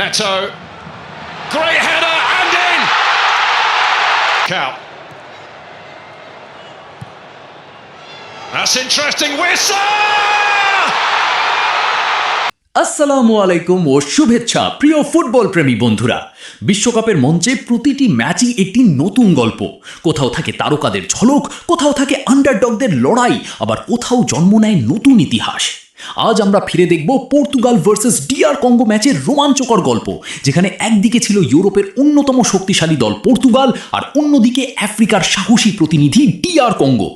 Neto, great header and in! Cow. That's interesting, Wissa! আসসালামু আলাইকুম ও শুভেচ্ছা প্রিয় ফুটবল প্রেমী বন্ধুরা। বিশ্বকাপের মঞ্চে প্রতিটি ম্যাচই একটি নতুন গল্প। কোথাও থাকে তারকাদের ঝলক, কোথাও থাকে আন্ডারডগদের লড়াই, আবার কোথাও জন্ম নেয় নতুন ইতিহাস। আজ আমরা ফিরে দেখব পর্তুগাল ভার্সেস ডিআর কঙ্গো ম্যাচের রোমাঞ্চকর গল্প, যেখানে একদিকে ছিল ইউরোপের অন্যতম শক্তিশালী দল পর্তুগাল আর অন্যদিকে আফ্রিকার সাহসী প্রতিনিধি ডিআর কঙ্গো।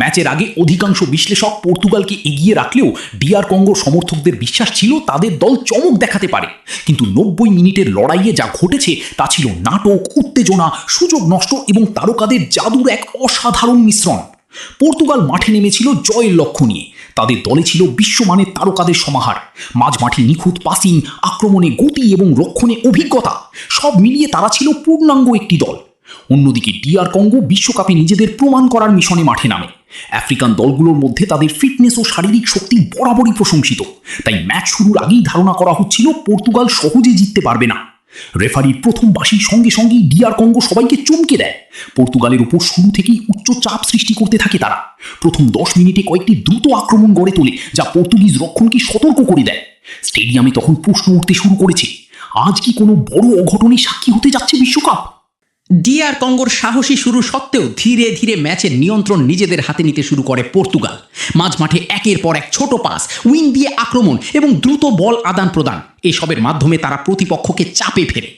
ম্যাচের আগে অধিকাংশ বিশ্লেষক পর্তুগালকে এগিয়ে রাখলেও ডিআর কঙ্গোর সমর্থকদের বিশ্বাস ছিল তাদের দল চমক দেখাতে পারে। কিন্তু 90 মিনিটের লড়াইয়ে যা ঘটেছে তা ছিল নাটক, উত্তেজনা, সুযোগ নষ্ট এবং তারকাদের জাদুর এক অসাধারণ মিশ্রণ। পর্তুগাল মাঠে নেমেছিল জয়ের লক্ষ্য নিয়ে। তাদের দলে ছিল বিশ্বমানের তারকাদের সমাহার। মাঝমাঠে নিখুঁত পাসিং, আক্রমণে গতি এবং রক্ষণে অভিজ্ঞতা, সব মিলিয়ে তারা ছিল পূর্ণাঙ্গ একটি দল। অন্যদিকে ডিআর কঙ্গো বিশ্বকাপে নিজেদের প্রমাণ করার মিশনে মাঠে নামে। আফ্রিকান দলগুলোর মধ্যে তাদের ফিটনেস ও শারীরিক শক্তি বরাবরই প্রশংসিত। তাই ম্যাচ শুরুর আগেই ধারণা করা হচ্ছিল পর্তুগাল সহজে জিততে পারবে না। রেফারির প্রথম বাঁশির সঙ্গে সঙ্গেই ডিআর কঙ্গো সবাইকে চমকে দেয়। পর্তুগালের উপর শুরু থেকেই উচ্চ চাপ সৃষ্টি করতে থাকে তারা। প্রথম 10 মিনিটে কয়েকটি দ্রুত আক্রমণ গড়ে তোলে, যা পর্তুগিজ রক্ষণকে সতর্ক করে দেয়। স্টেডিয়ামে তখন প্রশ্ন উঠতে শুরু করেছে, আজ কি কোনো বড় অঘটনের সাক্ষী হতে যাচ্ছে বিশ্বকাপ? ডিআর কঙ্গোর সাহসী শুরু সত্ত্বেও ধীরে ধীরে ম্যাচের নিয়ন্ত্রণ নিজেদের হাতে নিতে শুরু করে পর্তুগাল। মাঝমাঠে একের পর এক ছোট পাস, উইং দিয়ে আক্রমণ এবং দ্রুত বল আদান প্রদান, এসবের মাধ্যমে তারা প্রতিপক্ষকে চাপে ফেলে।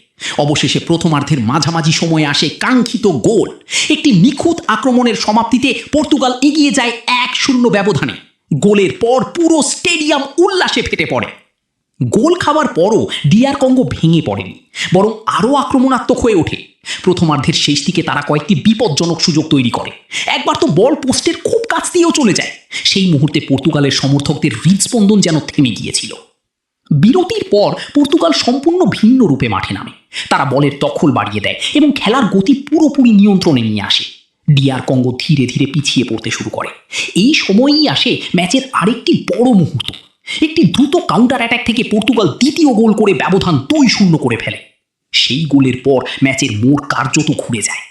অবশেষে প্রথমার্ধের মাঝামাঝি সময়ে আসে কাঙ্ক্ষিত গোল। একটি নিখুঁত আক্রমণের সমাপ্তিতে পর্তুগাল এগিয়ে যায় 1-0 ব্যবধানে। গোলের পর পুরো স্টেডিয়াম উল্লাসে ফেটে পড়ে। গোল খাওয়ার পরও ডিআর কঙ্গো ভেঙে পড়েনি, বরং আরও আক্রমণাত্মক হয়ে ওঠে। প্রথমার্ধের শেষ দিকে তারা কয়েকটি বিপজ্জনক সুযোগ তৈরি করে। একবার তো বল পোস্টের খুব কাছ দিয়েও চলে যায়। সেই মুহূর্তে পর্তুগালের সমর্থকদের হৃদস্পন্দন যেন থেমে গিয়েছিল। বিরতির পর পর্তুগাল সম্পূর্ণ ভিন্ন রূপে মাঠে নামে। তারা বলের দখল বাড়িয়ে দেয় এবং খেলার গতি পুরোপুরি নিয়ন্ত্রণে নিয়ে আসে। ডিআর কঙ্গো ধীরে ধীরে পিছিয়ে পড়তে শুরু করে। এই সময়ই আসে ম্যাচের আরেকটি বড় মুহূর্ত। একটি দ্রুত কাউন্টার অ্যাটাক থেকে পর্তুগাল দ্বিতীয় গোল করে ব্যবধান 2-0 করে ফেলে। সেই গোলের পর ম্যাচের মোড় কার্যত ঘুরে যায়।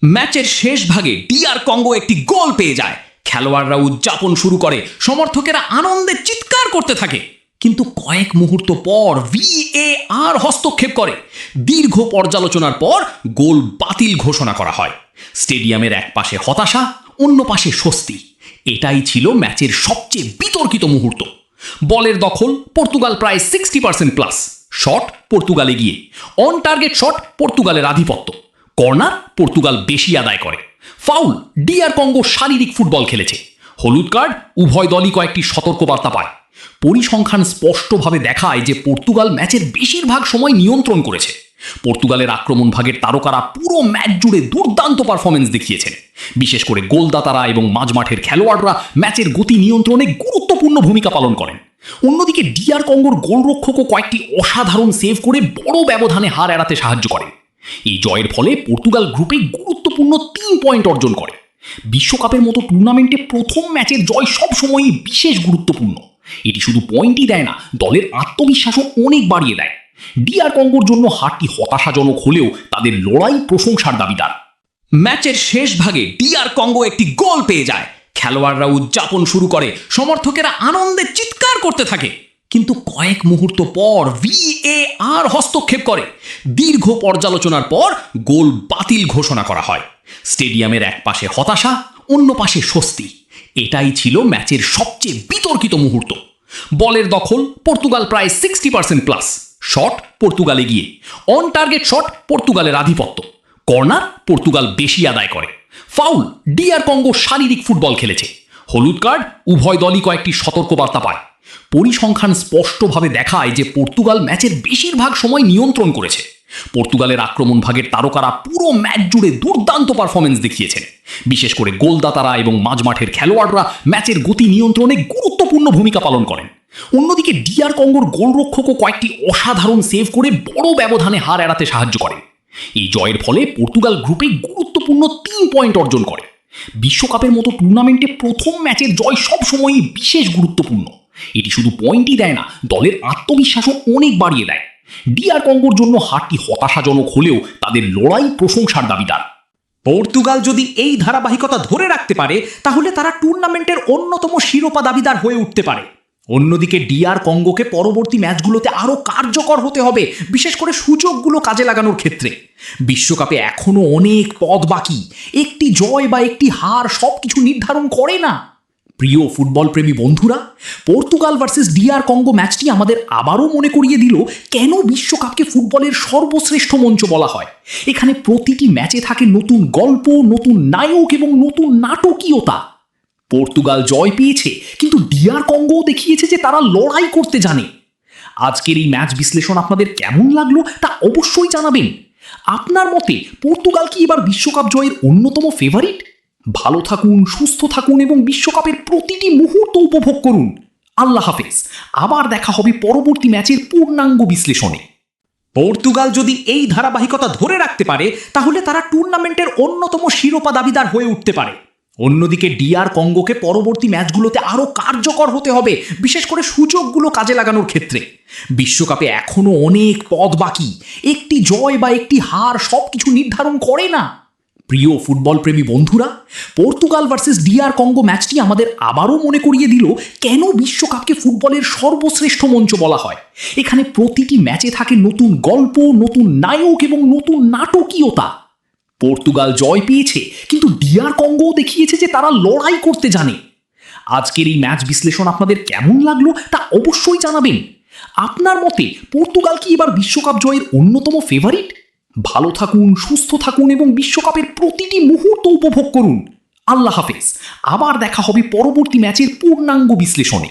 ম্যাচের শেষ ভাগে ডিআর কঙ্গো একটি গোল পেয়ে যায়। খেলোয়াড়রা উদযাপন শুরু করে, সমর্থকেরা আনন্দে চিৎকার করতে থাকে। কিন্তু কয়েক মুহূর্ত পর VAR হস্তক্ষেপ করে। দীর্ঘ পর্যালোচনার পর গোল বাতিল ঘোষণা করা হয়। স্টেডিয়ামের এক পাশে হতাশা, অন্য পাশে স্বস্তি। এটাই ছিল ম্যাচের সবচেয়ে বিতর্কিত মুহূর্ত। বলের দখল পর্তুগাল প্রায় 60% প্লাস। শট পর্তুগাল এগিয়ে, অন টার্গেট শট পর্তুগালের আধিপত্য, কর্নার পর্তুগাল বেশি আদায় করে, ফাউল ডিআর কঙ্গো শারীরিক ফুটবল খেলেছে, হলুদ কার্ড উভয় দলই কয়েকটি সতর্কবার্তা পায়। পরিসংখ্যান স্পষ্টভাবে দেখায় যে পর্তুগাল ম্যাচের বেশিরভাগ সময় নিয়ন্ত্রণ করেছে। পর্তুগালের আক্রমণ ভাগের তারকারা পুরো ম্যাচ জুড়ে দুর্দান্ত পারফরমেন্স দেখিয়েছেন। বিশেষ করে গোলদাতারা এবং মাঝমাঠের খেলোয়াড়রা ম্যাচের গতি নিয়ন্ত্রণে গুরুত্বপূর্ণ ভূমিকা পালন করেন। অন্যদিকে ডিআর কঙ্গোর গোলরক্ষকও কয়েকটি অসাধারণ সেভ করে বড় ব্যবধানে হার এড়াতে সাহায্য করেন। এই জয়ের ফলে পর্তুগাল গ্রুপে গুরুত্বপূর্ণ 3 পয়েন্ট অর্জন করে। বিশ্বকাপের মতো টুর্নামেন্টে প্রথম ম্যাচের জয় সবসময়ই বিশেষ গুরুত্বপূর্ণ। এটি শুধু পয়েন্টই দেয় না, দলের আত্মবিশ্বাসও অনেক বাড়িয়ে দেয়। ডিআর কঙ্গোর জন্য হারটি হতাশাজনক হলেও তাদের লড়াই প্রশংসার দাবিদার। ম্যাচের শেষ ভাগে ডিআর কঙ্গো একটি গোল পেয়ে যায়। খেলোয়াড়রা উদযাপন শুরু করে, সমর্থকেরা আনন্দে চিৎকার করতে থাকে। কিন্তু কয়েক মুহূর্ত পর VAR হস্তক্ষেপ করে। দীর্ঘ পর্যালোচনার পর গোল বাতিল ঘোষণা করা হয়। স্টেডিয়ামের এক পাশে হতাশা, অন্য পাশে স্বস্তি। এটাই ছিল ম্যাচের সবচেয়ে বিতর্কিত মুহূর্ত। বলের দখল পর্তুগাল প্রায় 60% প্লাস। শট পর্তুগাল এগিয়ে, অন টার্গেট শট পর্তুগালের আধিপত্য, কর্নার পর্তুগাল বেশি আদায় করে, ফাউল ডিআর কঙ্গো শারীরিক ফুটবল খেলেছে, হলুদ কার্ড উভয় দলই কয়েকটি সতর্কবার্তা পায়। পরিসংখ্যান স্পষ্টভাবে দেখায় যে পর্তুগাল ম্যাচের বেশিরভাগ সময় নিয়ন্ত্রণ করেছে। পর্তুগালের আক্রমণ ভাগের তারকারা পুরো ম্যাচ জুড়ে দুর্দান্ত পারফরমেন্স দেখিয়েছেন। বিশেষ করে গোলদাতারা এবং মাঝমাঠের খেলোয়াড়রা ম্যাচের গতি নিয়ন্ত্রণে গুরুত্বপূর্ণ ভূমিকা পালন করেন। অন্যদিকে ডিআর কঙ্গোর গোলরক্ষকও কয়েকটি অসাধারণ সেভ করে বড় ব্যবধানে হার এড়াতে সাহায্য করেন। এই জয়ের ফলে পর্তুগাল গ্রুপে গুরুত্বপূর্ণ 3 পয়েন্ট অর্জন করে। বিশ্বকাপের মতো টুর্নামেন্টে প্রথম ম্যাচের জয় সবসময়ই বিশেষ গুরুত্বপূর্ণ। এটি শুধু পয়েন্টই দেয় না, দলের আত্মবিশ্বাসও অনেক বাড়িয়ে দেয়। ডিআর কঙ্গোর জন্য হারটি হতাশাজনক হলেও তাদের লড়াই প্রশংসার দাবিদার। পর্তুগাল যদি এই ধারাবাহিকতা ধরে রাখতে পারে তাহলে তারা টুর্নামেন্টের অন্যতম শিরোপা দাবিদার হয়ে উঠতে পারে। অন্যদিকে ডিআর কঙ্গোকে পরবর্তী ম্যাচগুলোতে আরও কার্যকর হতে হবে, বিশেষ করে সুযোগগুলো কাজে লাগানোর ক্ষেত্রে। বিশ্বকাপে এখনো অনেক পথ বাকি, একটি জয় বা একটি হার সবকিছু নির্ধারণ করে না। প্রিয় ফুটবল প্রেমী বন্ধুরা, পর্তুগাল ভার্সেস ডিআর কঙ্গো ম্যাচটি আমাদের আবারও মনে করিয়ে দিল কেন বিশ্বকাপকে ফুটবলের সর্বশ্রেষ্ঠ মঞ্চ বলা হয়। এখানে প্রতিটি ম্যাচে থাকে নতুন গল্প, নতুন নায়ক এবং নতুন নাটকীয়তা। পর্তুগাল জয় পেয়েছে, কিন্তু ডিআর কঙ্গো দেখিয়েছে যে তারা লড়াই করতে জানে। আজকের এই ম্যাচ বিশ্লেষণ আপনাদের কেমন লাগলো তা অবশ্যই জানাবেন। আপনার মতে পর্তুগাল কি এবার বিশ্বকাপ জয়ের অন্যতম ফেভারিট? ভালো থাকুন, সুস্থ থাকুন এবং বিশ্বকাপের প্রতিটি মুহূর্ত উপভোগ করুন। আল্লাহ হাফেজ। আবার দেখা হবে পরবর্তী ম্যাচের পূর্ণাঙ্গ বিশ্লেষণে। পর্তুগাল যদি এই ধারাবাহিকতা ধরে রাখতে পারে তাহলে তারা টুর্নামেন্টের অন্যতম শিরোপা দাবিদার হয়ে উঠতে পারে। অন্যদিকে ডিআর কঙ্গোকে পরবর্তী ম্যাচগুলোতে আরও কার্যকর হতে হবে, বিশেষ করে সুযোগগুলো কাজে লাগানোর ক্ষেত্রে। বিশ্বকাপে এখনো অনেক পথ বাকি, একটি জয় বা একটি হার সবকিছু নির্ধারণ করে না। প্রিয় ফুটবল প্রেমী বন্ধুরা, পর্তুগাল ভার্সেস ডিআর কঙ্গো ম্যাচটি আমাদের আবারও মনে করিয়ে দিল কেন বিশ্বকাপকে ফুটবলের সর্বশ্রেষ্ঠ মঞ্চ বলা হয়। এখানে প্রতিটি ম্যাচে থাকে নতুন গল্প, নতুন নায়ক এবং নতুন নাটকীয়তা। পর্তুগাল জয় পেয়েছে, কিন্তু ডিআর কঙ্গো দেখিয়েছে যে তারা লড়াই করতে জানে। আজকের এই ম্যাচ বিশ্লেষণ আপনাদের কেমন লাগলো তা অবশ্যই জানাবেন। আপনার মতে পর্তুগাল কি এবার বিশ্বকাপ জয়ের অন্যতম ফেভারিট? ভালো থাকুন, সুস্থ থাকুন এবং বিশ্বকাপের প্রতিটি মুহূর্ত উপভোগ করুন। আল্লাহ হাফেজ। আবার দেখা হবে পরবর্তী ম্যাচের পূর্ণাঙ্গ বিশ্লেষণে।